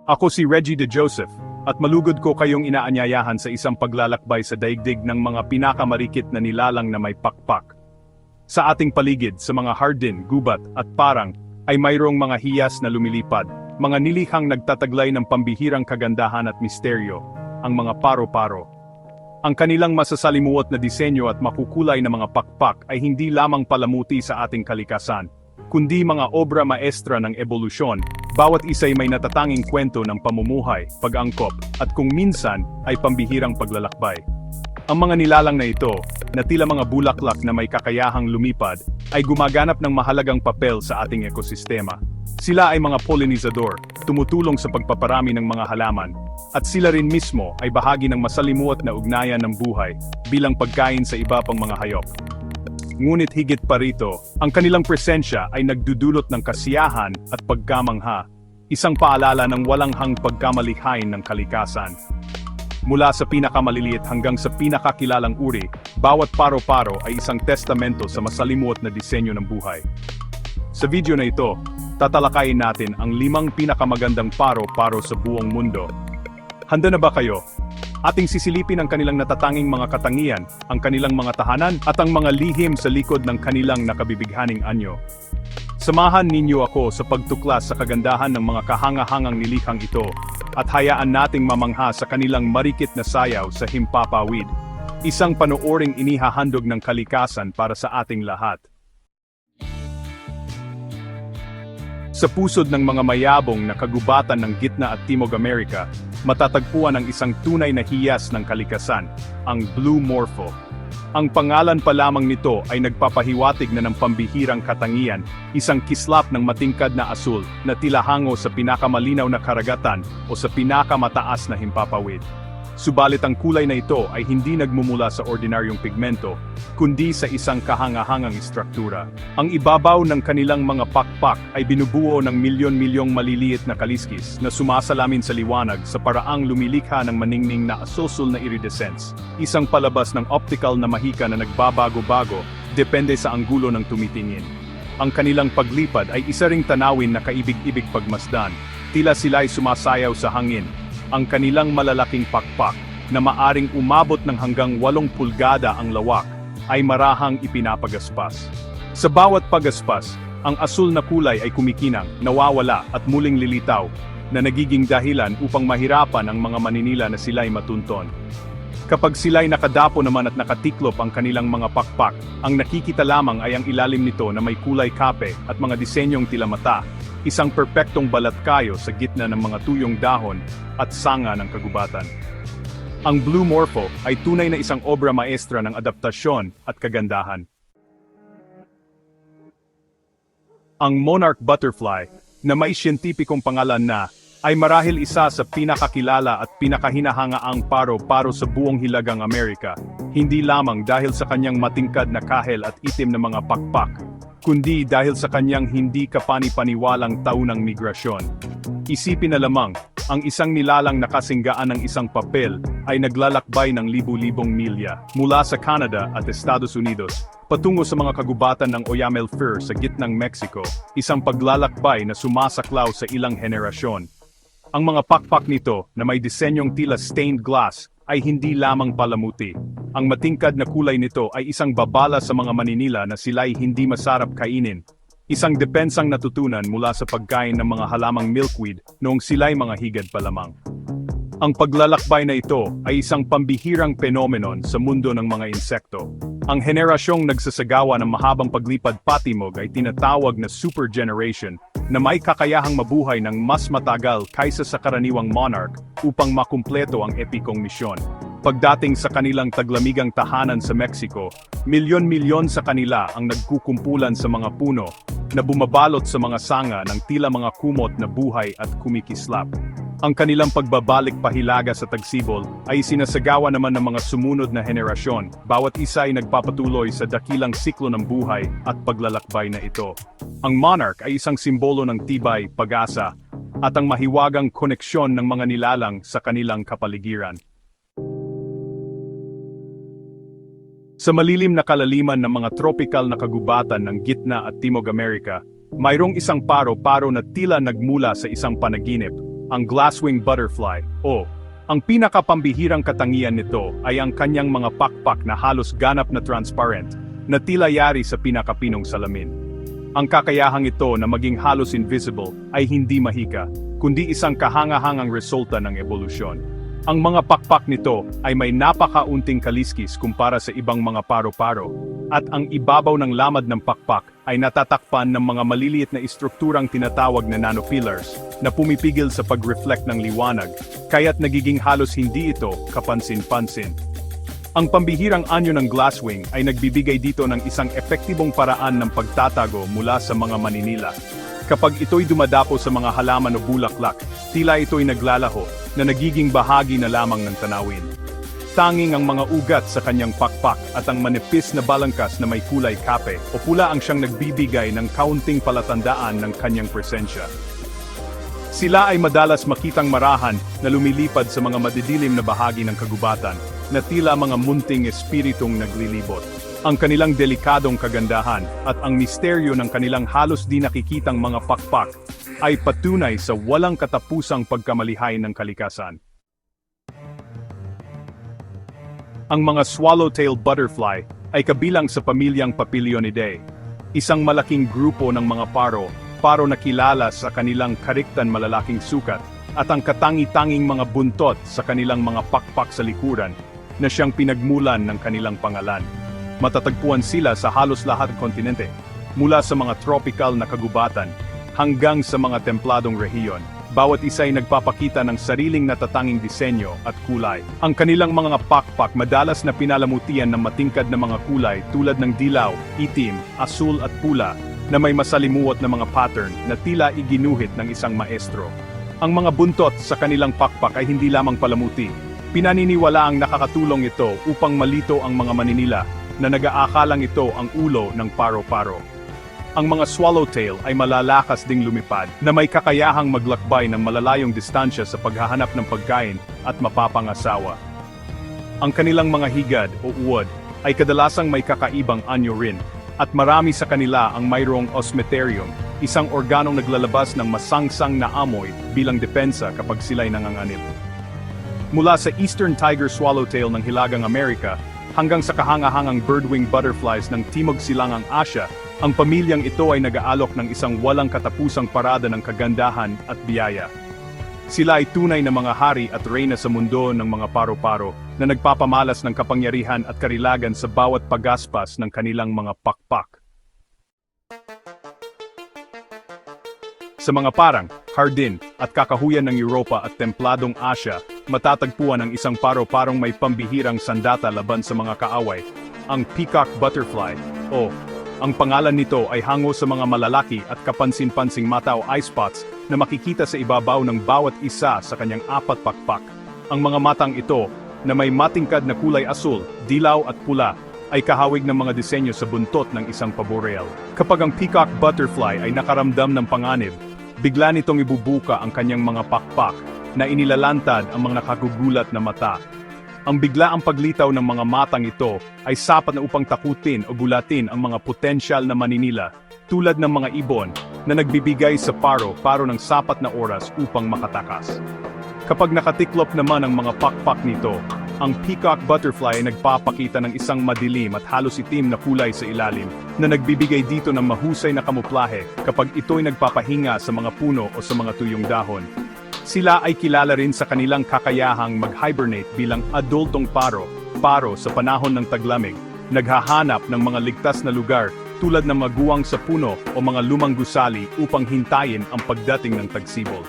Ako si Reggie De Joseph, at malugod ko kayong inaanyayahan sa isang paglalakbay sa daigdig ng mga pinakamarikit na nilalang na may pakpak. Sa ating paligid, sa mga hardin, gubat, at parang, ay mayroong mga hiyas na lumilipad, mga nilihang nagtataglay ng pambihirang kagandahan at misteryo, ang mga paro-paro. Ang kanilang masasalimuot na disenyo at makukulay na mga pakpak ay hindi lamang palamuti sa ating kalikasan, kundi mga obra maestra ng ebolusyon. Bawat isa'y may natatanging kwento ng pamumuhay, pag-angkop, at kung minsan ay pambihirang paglalakbay. Ang mga nilalang na ito, na tila mga bulaklak na may kakayahang lumipad, ay gumaganap ng mahalagang papel sa ating ekosistema. Sila ay mga polinizador, tumutulong sa pagpaparami ng mga halaman, at sila rin mismo ay bahagi ng masalimuot na ugnayan ng buhay bilang pagkain sa iba pang mga hayop. Ngunit higit pa rito, ang kanilang presensya ay nagdudulot ng kasiyahan at pagkamangha, isang paalala ng walang hang pagkamalikhain ng kalikasan. Mula sa pinakamaliliit hanggang sa pinakakilalang uri, bawat paro-paro ay isang testamento sa masalimuot na disenyo ng buhay. Sa video na ito, tatalakayin natin ang 5 pinakamagandang paro-paro sa buong mundo. Handa na ba kayo? Ating sisilipin ang kanilang natatanging mga katangian, ang kanilang mga tahanan, at ang mga lihim sa likod ng kanilang nakabibighaning anyo. Samahan ninyo ako sa pagtuklas sa kagandahan ng mga kahanga-hangang nilikhang ito, at hayaan nating mamangha sa kanilang marikit na sayaw sa himpapawid. Isang panooring inihahandog ng kalikasan para sa ating lahat. Sa pusod ng mga mayabong na kagubatan ng Gitna at Timog Amerika, matatagpuan ang isang tunay na hiyas ng kalikasan, ang Blue Morpho. Ang pangalan pa lamang nito ay nagpapahiwatig na ng pambihirang katangian, isang kislap ng matingkad na asul na tila hango sa pinakamalinaw na karagatan o sa pinakamataas na himpapawid. Subalit ang kulay na ito ay hindi nagmumula sa ordinaryong pigmento, kundi sa isang kahangahangang istruktura. Ang ibabaw ng kanilang mga pakpak ay binubuo ng milyon-milyong maliliit na kaliskis na sumasalamin sa liwanag sa paraang lumilikha ng maningning na asosul na iridescence, isang palabas ng optical na mahika na nagbabago-bago, depende sa anggulo ng tumitingin. Ang kanilang paglipad ay isa ring tanawin na kaibig-ibig pagmasdan, tila sila'y sumasayaw sa hangin. Ang kanilang malalaking pakpak, na maaring umabot ng hanggang 8 pulgada ang lawak, ay marahang ipinapagaspas. Sa bawat pagaspas, ang asul na kulay ay kumikinang, nawawala at muling lilitaw, na nagiging dahilan upang mahirapan ang mga maninila na sila'y matunton. Kapag sila'y nakadapo naman at nakatiklop ang kanilang mga pakpak, ang nakikita lamang ay ang ilalim nito na may kulay kape at mga disenyong tila mata, isang perpektong balat kayo sa gitna ng mga tuyong dahon at sanga ng kagubatan. Ang Blue Morpho ay tunay na isang obra maestra ng adaptasyon at kagandahan. Ang monarch butterfly, na may siyentipikong pangalan na, ay marahil isa sa pinakakilala at pinakahinahangaang paro-paro sa buong hilagang Amerika, hindi lamang dahil sa kanyang matingkad na kahel at itim na mga pakpak, kundi dahil sa kanyang hindi kapani-paniwalang taunang migrasyon. Isipin na lamang, ang isang nilalang na kasinggaan ng isang papel ay naglalakbay ng libu-libong milya mula sa Canada at Estados Unidos patungo sa mga kagubatan ng Oyamel Fir sa gitnang Mexico, isang paglalakbay na sumasaklaw sa ilang henerasyon. Ang mga pakpak nito na may disenyong tila stained glass ay hindi lamang palamuti. Ang matingkad na kulay nito ay isang babala sa mga maninila na sila'y hindi masarap kainin. Isang depensang natutunan mula sa pagkain ng mga halamang milkweed noong sila'y mga higad pa lamang. Ang paglalakbay na ito ay isang pambihirang phenomenon sa mundo ng mga insekto. Ang henerasyong nagsasagawa ng mahabang paglipad patimog ay tinatawag na super generation na may kakayahang mabuhay ng mas matagal kaysa sa karaniwang monarch upang makumpleto ang epikong misyon. Pagdating sa kanilang taglamigang tahanan sa Mexico, milyon-milyon sa kanila ang nagkukumpulan sa mga puno na bumabalot sa mga sanga ng tila mga kumot na buhay at kumikislap. Ang kanilang pagbabalik pahilaga sa tagsibol ay sinasagawa naman ng mga sumunod na henerasyon, bawat isa ay nagpapatuloy sa dakilang siklo ng buhay at paglalakbay na ito. Ang monarch ay isang simbolo ng tibay, pag-asa, at ang mahiwagang koneksyon ng mga nilalang sa kanilang kapaligiran. Sa malilim na kalaliman ng mga tropikal na kagubatan ng Gitna at Timog Amerika, mayroong isang paro-paro na tila nagmula sa isang panaginip, ang glasswing butterfly, o ang pinakapambihirang katangian nito ay ang kanyang mga pakpak na halos ganap na transparent, na tila yari sa pinakapinong salamin. Ang kakayahang ito na maging halos invisible ay hindi mahika, kundi isang kahangahangang resulta ng ebolusyon. Ang mga pakpak nito ay may napakaunting kaliskis kumpara sa ibang mga paro-paro, at ang ibabaw ng lamad ng pakpak ay natatakpan ng mga maliliit na istrukturang tinatawag na nanopillars na pumipigil sa pag-reflect ng liwanag, kaya't nagiging halos hindi ito kapansin-pansin. Ang pambihirang anyo ng glasswing ay nagbibigay dito ng isang epektibong paraan ng pagtatago mula sa mga maninila. Kapag ito'y dumadapo sa mga halaman o bulaklak, tila ito'y naglalaho, na nagiging bahagi na lamang ng tanawin. Tanging ang mga ugat sa kanyang pakpak at ang manipis na balangkas na may kulay kape o pula ang siyang nagbibigay ng kaunting palatandaan ng kanyang presensya. Sila ay madalas makitang marahan na lumilipad sa mga madidilim na bahagi ng kagubatan, na tila mga munting espiritong naglilibot. Ang kanilang delikadong kagandahan at ang misteryo ng kanilang halos di nakikitang mga pakpak ay patunay sa walang katapusang pagkamalihay ng kalikasan. Ang mga swallowtail butterfly ay kabilang sa pamilyang Papilionidae, isang malaking grupo ng mga paro na kilala sa kanilang kariktan malalaking sukat at ang katangi-tanging mga buntot sa kanilang mga pakpak sa likuran na siyang pinagmulan ng kanilang pangalan. Matatagpuan sila sa halos lahat ng kontinente, mula sa mga tropical na kagubatan hanggang sa mga templadong rehiyon. Bawat isa ay nagpapakita ng sariling natatanging disenyo at kulay. Ang kanilang mga pakpak madalas na pinalamutian ng matingkad na mga kulay tulad ng dilaw, itim, asul at pula na may masalimuot na mga pattern na tila iginuhit ng isang maestro. Ang mga buntot sa kanilang pakpak ay hindi lamang palamuti. Pinaniniwalaang nakakatulong ito upang malito ang mga maninila na nag-aakalang ito ang ulo ng paro-paro. Ang mga swallowtail ay malalakas ding lumipad na may kakayahang maglakbay ng malalayong distansya sa paghahanap ng pagkain at mapapangasawa. Ang kanilang mga higad o uod ay kadalasang may kakaibang anyo rin, at marami sa kanila ang mayroong osmeterium, isang organong naglalabas ng masangsang na amoy bilang depensa kapag sila'y nanganganib. Mula sa eastern tiger swallowtail ng Hilagang Amerika hanggang sa kahangahangang birdwing butterflies ng Timog Silangang Asya, ang pamilyang ito ay nag-aalok ng isang walang katapusang parada ng kagandahan at biyaya. Sila ay tunay na mga hari at reyna sa mundo ng mga paro-paro na nagpapamalas ng kapangyarihan at karilagan sa bawat pagaspas ng kanilang mga pakpak. Sa mga parang, hardin, at kakahuyan ng Europa at templadong Asya, matatagpuan ang isang paro-parong may pambihirang sandata laban sa mga kaaway, ang peacock butterfly, o ang pangalan nito ay hango sa mga malalaki at kapansin-pansing mata o eye spots na makikita sa ibabaw ng bawat isa sa kanyang 4 pakpak. Ang mga matang ito, na may matingkad na kulay asul, dilaw at pula, ay kahawig ng mga disenyo sa buntot ng isang paboreal. Kapag ang peacock butterfly ay nakaramdam ng panganib, bigla nitong ibubuka ang kanyang mga pakpak na inilalantad ang mga nakagugulat na mata. Ang biglaang paglitaw ng mga matang ito ay sapat na upang takutin o gulatin ang mga potensyal na maninila, tulad ng mga ibon na nagbibigay sa paro ng sapat na oras upang makatakas. Kapag nakatiklop naman ang mga pakpak nito, ang peacock butterfly ay nagpapakita ng isang madilim at halos itim na kulay sa ilalim, na nagbibigay dito ng mahusay na kamuflahe kapag ito'y nagpapahinga sa mga puno o sa mga tuyong dahon. Sila ay kilala rin sa kanilang kakayahang mag-hibernate bilang adultong paro sa panahon ng taglamig, naghahanap ng mga ligtas na lugar tulad ng maguwang sa puno o mga lumang gusali upang hintayin ang pagdating ng tagsibol.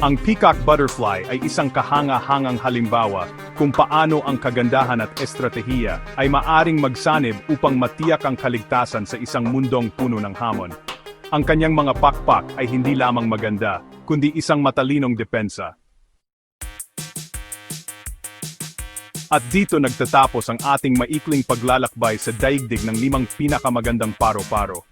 Ang peacock butterfly ay isang kahanga-hangang halimbawa kung paano ang kagandahan at estratehiya ay maaring magsanib upang matiyak ang kaligtasan sa isang mundong puno ng hamon. Ang kanyang mga pakpak ay hindi lamang maganda, kundi isang matalinong depensa. At dito nagtatapos ang ating maikling paglalakbay sa daigdig ng 5 pinakamagandang paro-paro.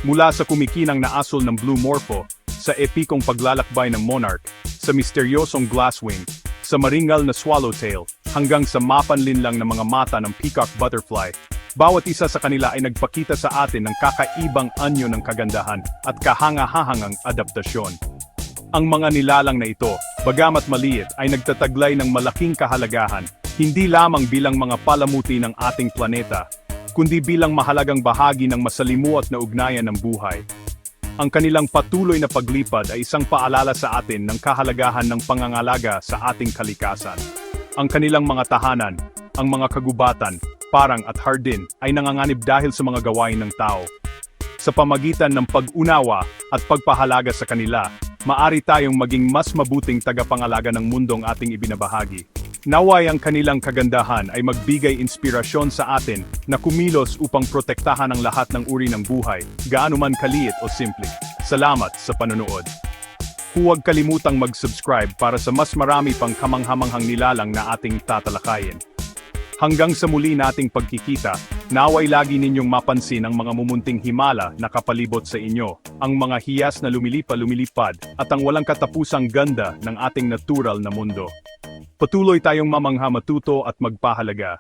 Mula sa kumikinang na asul ng Blue Morpho, sa epikong paglalakbay ng monarch, sa misteryosong glasswing, sa maringal na swallowtail, hanggang sa mapanlinlang na mga mata ng peacock butterfly, bawat isa sa kanila ay nagpakita sa atin ng kakaibang anyo ng kagandahan at kahanga-hangang adaptasyon. Ang mga nilalang na ito bagamat maliit ay nagtataglay ng malaking kahalagahan, hindi lamang bilang mga palamuti ng ating planeta, kundi bilang mahalagang bahagi ng masalimuot na ugnayan ng buhay. Ang kanilang patuloy na paglipad ay isang paalala sa atin ng kahalagahan ng pangangalaga sa ating kalikasan. Ang kanilang mga tahanan, ang mga kagubatan, parang at hardin ay nanganganib dahil sa mga gawain ng tao. Sa pamagitan ng pag-unawa at pagpahalaga sa kanila, maari tayong maging mas mabuting tagapangalaga ng mundong ating ibinabahagi. Naway ang kanilang kagandahan ay magbigay inspirasyon sa atin na kumilos upang protektahan ang lahat ng uri ng buhay, gaano man kaliit o simple. Salamat sa panonood. Huwag kalimutang mag-subscribe para sa mas marami pang kamanghamanghang nilalang na ating tatalakayin. Hanggang sa muli nating pagkikita, naway lagi ninyong mapansin ang mga mumunting himala na kapalibot sa inyo, ang mga hiyas na lumilipad at ang walang katapusang ganda ng ating natural na mundo. Patuloy tayong mamangha, matuto at magpahalaga.